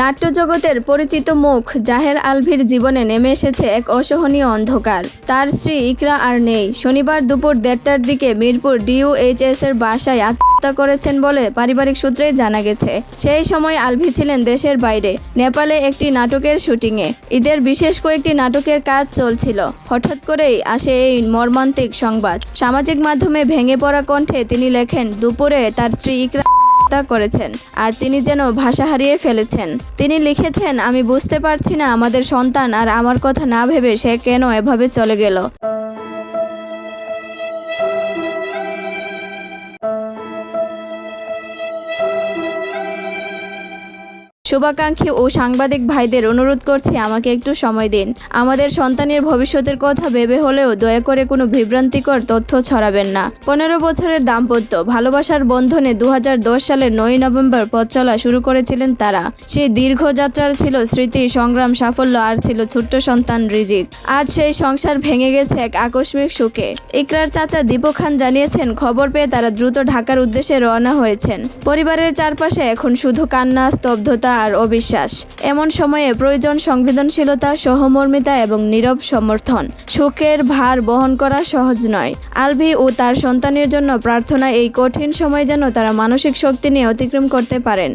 নাট্যজগতের পরিচিত মুখ জাহের আলভীর জীবনে নেমে এসেছে এক অসহনীয় অন্ধকার। তার স্ত্রী ইকরা আর নেই। শনিবার দুপুর 1:30টার দিকে মিরপুর DUHS এর বাসায় আত্মহত্যা করেছেন বলে পারিবারিক সূত্রে জানা গেছে। সেই সময় আলভী ছিলেন দেশের বাইরে, নেপালে একটি নাটকের শুটিংয়ে। ঈদের বিশেষ কয়েকটি নাটকের কাজ চলছিল। হঠাৎ করেই আসে এই মর্মান্তিক সংবাদ। সামাজিক মাধ্যমে ভেঙে পড়া কণ্ঠে তিনি লেখেন, দুপুরে তার স্ত্রী ইকরা করেছেন আর তিনি যেন ভাষা হারিয়ে ফেলেছেন। তিনি লিখেছেন, আমি বুঝতে পারছি না আমাদের সন্তান আর আমার কথা না ভেবে সে কেন এভাবে চলে গেল। শুভাকাঙ্ক্ষী ও সাংবাদিক ভাইদের অনুরোধ করছি, আমাকে একটু সময় দিন। আমাদের সন্তানের ভবিষ্যতের কথা ভেবে হলেও দয়া করে কোনো বিভ্রান্তিকর তথ্য ছড়াবেন না। 15 বছরের দাম্পত্য, ভালোবাসার বন্ধনে 2010 সালের 9 নভেম্বর পথ চলা শুরু করেছিলেন তারা। সেই দীর্ঘ যাত্রার ছিল স্মৃতি, সংগ্রাম, সাফল্য আর ছিল ছোট্ট সন্তান রিজিক। আজ সেই সংসার ভেঙে গেছে এক আকস্মিক শোকে। ইকরার চাচা দীপক খান জানিয়েছেন, খবর পেয়ে তারা দ্রুত ঢাকার উদ্দেশ্যে রওনা হয়েছেন। পরিবারের চারপাশে এখন শুধু কান্না, স্তব্ধতা আর অবিশ্বাস। এমন সময়ে প্রয়োজন সংবেদনশীলতা, সহমর্মিতা এবং নীরব সমর্থন। শোকের ভার বহন করা সহজ নয়। আলভী ও তার সন্তানের জন্য প্রার্থনা, এই কঠিন সময় যেন তারা মানসিক শক্তি নিয়ে অতিক্রম করতে পারেন।